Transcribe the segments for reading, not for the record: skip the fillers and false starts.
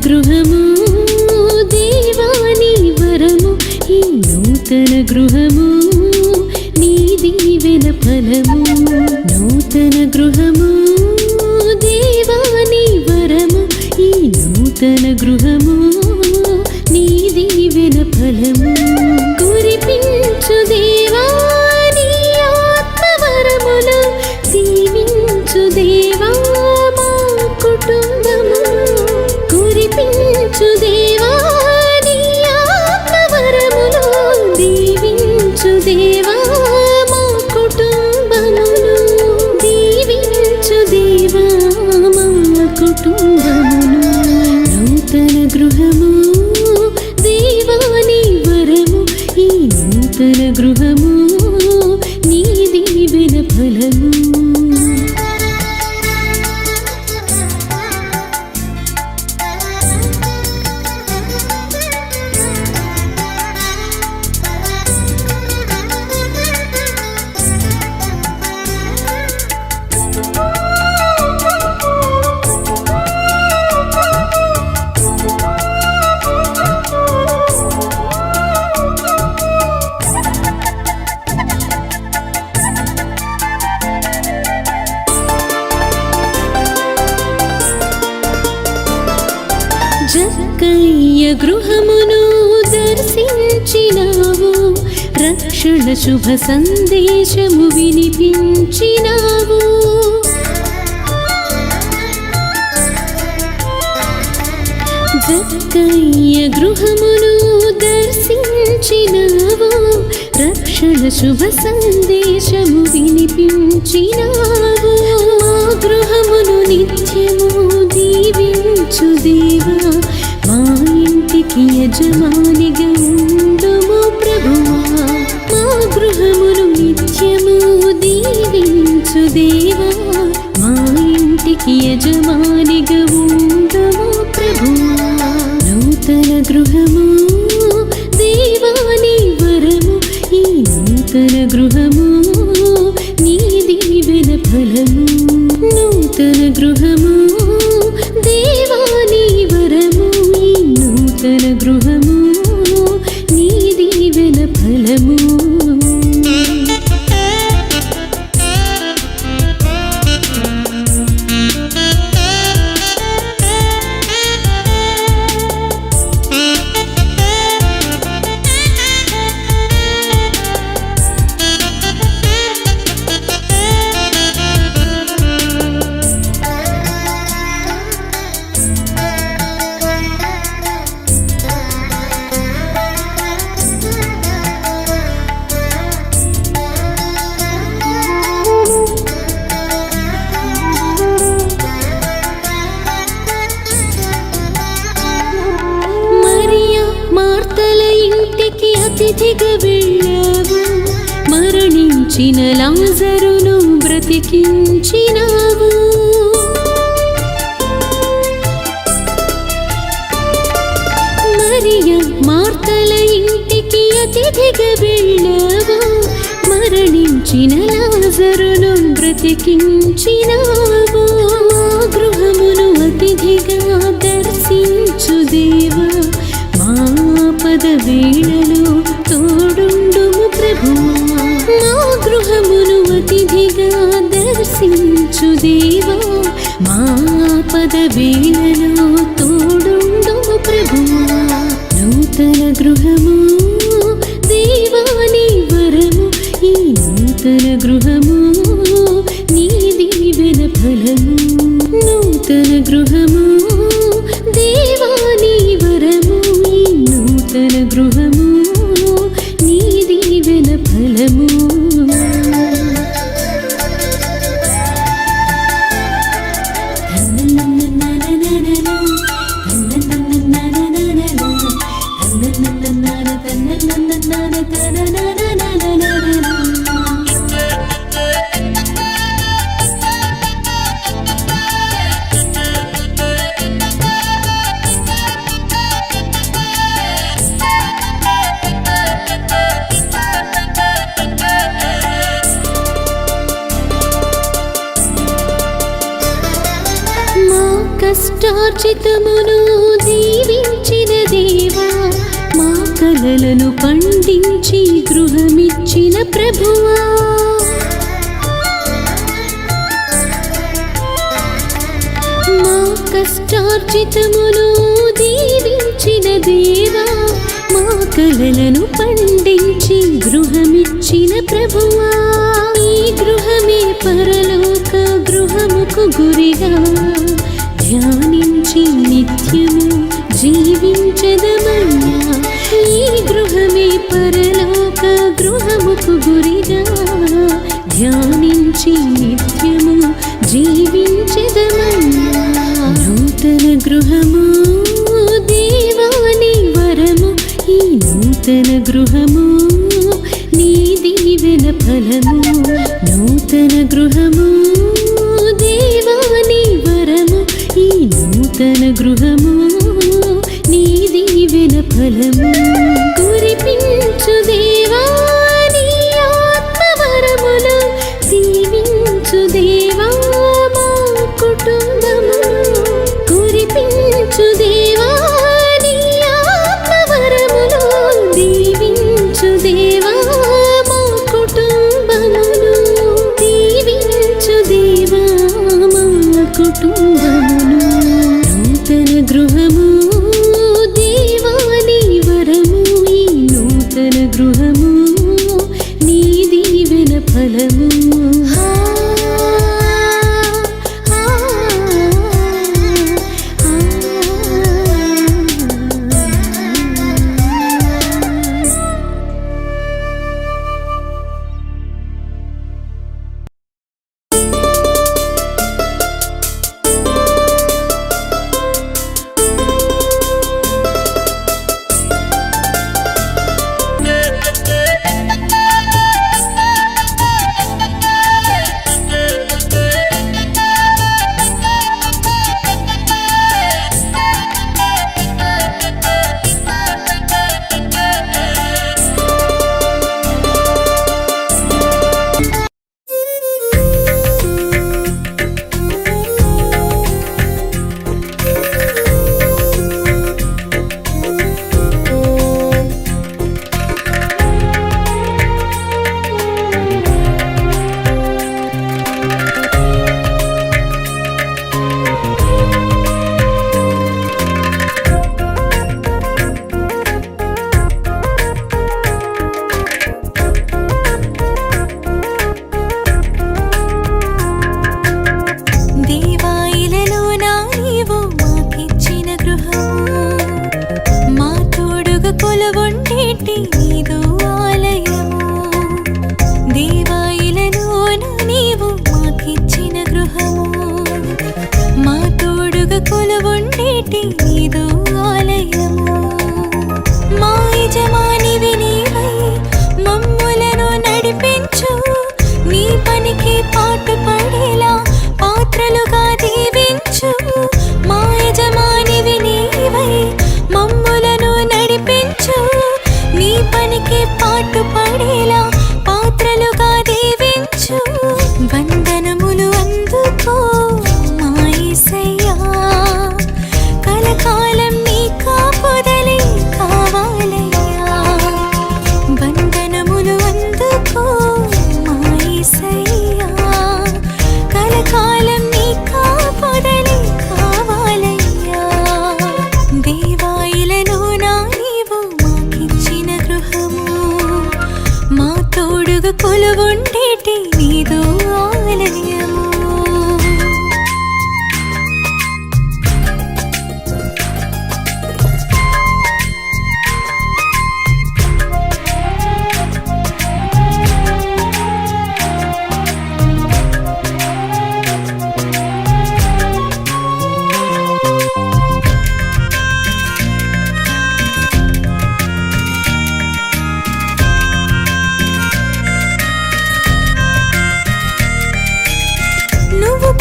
గృహము దేవాని వరము ఈ నూతన గృహము నీ దీవెన ఫలము నూతన గృహము దేవాని వరము ఈ నూతన గృహము నీ దీవెన ఫలము కురిపించు దేవా నీ ఆత్మవరములు దీవించు దేవా మా కుటుంబము కురిపించు దేవా నీ ఆత్మవరములు దీవించు దేవా మా కుటుంబమును దీవించు దేవా మా కుటుంబమును నూతన గృహము దేవాని వరము ఈ నూతన గృహము నీ దీవెన ఫలము జక్కయ్య గృహమును దర్శించినావు రక్షణ శుభ సందేశము వినిపించినావు జక్కయ్య గృహమును దర్శించినావు రక్షణ శుభ సందేశము వినిపించినావు మా గృహమును నిత్యము దీవించు దేవా మా ఇంటికి యజమానిగా ఉండుము ప్రభువా మా గృహమును నిత్యము దీవించు దేవా మా ఇంటికి యజమానిగా ఉండుము ప్రభువా నూతన గృహము దేవాని వరము ఈ నూతన గృహము నీ దీవెన ఫలము నూతన గృహము దేవాని వరము ఈ నూతన గృహము నీ దీవెన ఫలము అతిథిగా వెళ్ళావు మరణించిన లాజరును బ్రతికించినావు మరియ మార్తల ఇంటికి అతిథిగా వెళ్ళావు మరణించిన లాజరును బ్రతికించినావు మా గృహమును అతిథిగా దర్శించు దేవా ఆపద వేళలో తోడుండుము ప్రభువా మా గృహమును అతిథిగా దర్శించు దేవా మా ఆపద వేళలో తోడుండుము ప్రభువా నూతన గృహము దేవాని వరము ఈ నూతన గృహము నీ దీవెన ఫలము నూతన గృహము దేవాని వరము నూతన గృహము నీ దీవెన ఫలము కష్టార్జితమును దీవించిన దేవా, మా కలలను పండించి గృహమిచ్చిన ప్రభువా, మా కష్టార్జితమును దీవించిన దేవా, మా కలలను పండించి గృహమిచ్చిన ప్రభువా, ఈ గృహమే పరలోక గృహముకు గురిగా ధ్యానించి నిత్యము జీవించదమయ్యా, ఈ గృహమే పరలోక గృహముకు గురిగా ధ్యానించి నిత్యము జీవించదమయ్యా. నూతన గృహము దేవాని వరము, ఈ నూతన గృహము నీ దీవెన ఫలము, నూతన గృహము దేవాని వరము, ఈ నూతన గృహము నీ దీవెన ఫలము. కురిపించు దేవా నీ ఆత్మవరములు, దీవించు దేవా మా కుటుంబమును, కురిపించు దేవా నీ ఆత్మవరములు, దీవించు దేవా మా కుటుంబమును, దీవించు దేవా మా కుటుంబమును. నూతన గృహము దేవాని వరము, ఈ నూతన గృహము నీ దీవెన ఫలము. కొలువుండేటి నీదో ఆలయము.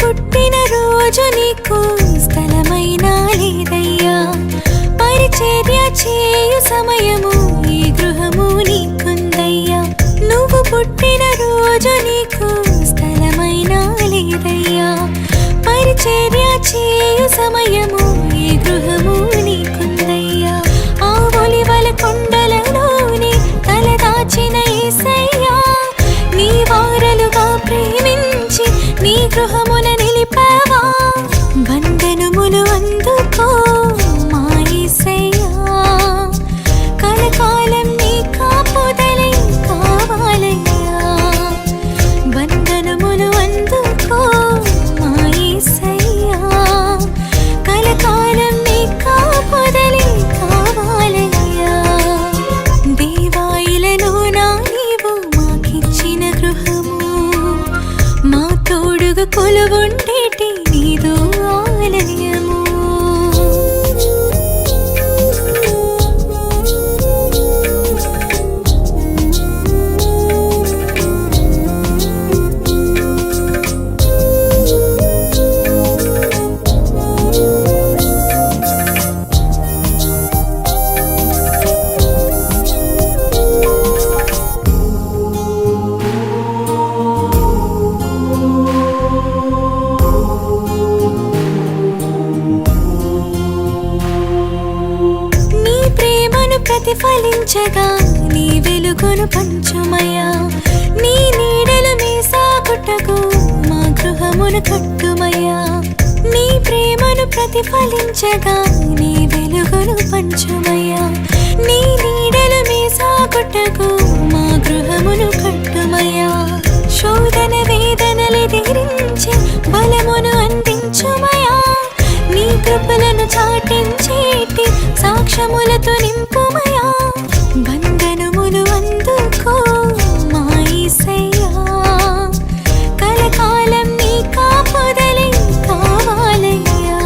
పుట్టిన రోజు నీకు స్థలమైనా లేదయ్యా, పరిచర్య చేయు సమయము ఈ గృహము నీకుందయ్యా. నువ్వు పుట్టిన రోజు నీకు స్థలమైనా లేదయ్యా, పరిచర్య చేయు సమయము ఈ గృహము నీకుందయ్యా. ఆ ఒలివల కొండలలోనే తలదాచిన యేసయ్యా, నీ వారలుగా ప్రేమించి నీ గృహమున నిలిపావా. వందనములు అందుకో మా యేసయ్యా, కలకాలం నీ కాపుదలై కావాలయ్యా. వందనములు అందుకో మా యేసయ్యా, కలకాలం నీ కాపుదలై కావాలయ్యా. దేవా ఇలలోనా నీవు మాకిచ్చిన గృహము, మా తోడుగా కొలువుండేటి నీదు ఆలయము. ప్రతిఫలించగా నీ వెలుగును పంచుమయ్యా. నీ నీడలు మీ సాగుటకు మా గృహమును కట్టుమయ్యా. నీ ప్రేమను ప్రతిఫలించగా నీ వెలుగును పంచుమయ్యా. నీ నీడలు మీ సాగుటకు మా గృహమును కట్టుమయ్యా. శోధన వేదనలెదిరించి బలమును అందించుమయ్యా. నీ కృపలను చాటించేటి సాక్ష్యములతో నింపుమయా. వందనములు అందుకో మా యేసయ్యా, కలకాలం నీ కాపుదలై కావాలయ్యా.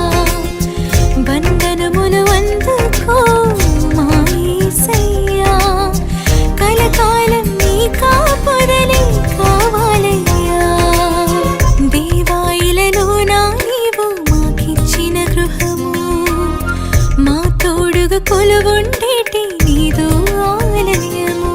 వందనములు అందుకో మా యేసయ్యా, కలకాలం నీ కాపుదలై కావాలయ్యా. దేవా ఇలలోనా నీవు మాకిచ్చిన గృహము, మా తోడుగా కొలువుండేటి నీదు ఆలయము.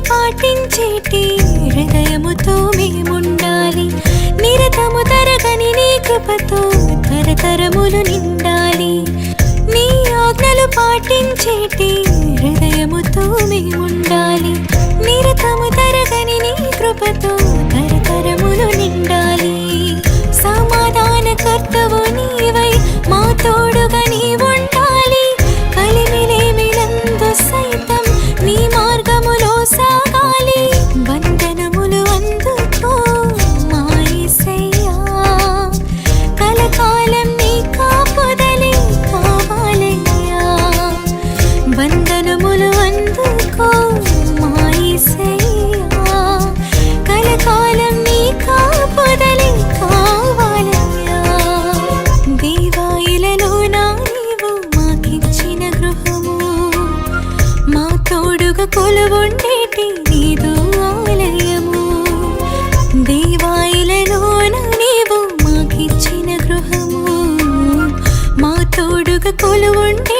పాటించేటి హృదయముతో మేముండాలి. నిరతము తరగని నీ కృపతో తరతరములు నిండాలి. నీ ఆజ్ఞలు పాటించేటి హృదయముతో మేముండాలి. నిరతము తరగని నీ కృపతో తరతరములు నిండాలి. సమాధానకర్తవు నీవై మా తోడుగా నీవుండాలి. కలిమిలేమిలందు సైతం నీ మార్గములో సాగాలి. వందనములు అందుకో మా యేసయ్యా, కలకాలం నీ కాపుదలై కావాలయ్యా. వందనములు అందుకో మా యేసయ్యా, కలకాలం నీ కాపుదలై కావాలయ్యా. దేవా ఇలలోనా నీవు మాకిచ్చిన గృహము, మా తోడుగా కొలువుండేటి నీదు ఆలయము. దేవా ఇలలోన నీవు మాకిచ్చిన గృహము, మా తోడుగా కొలువుండే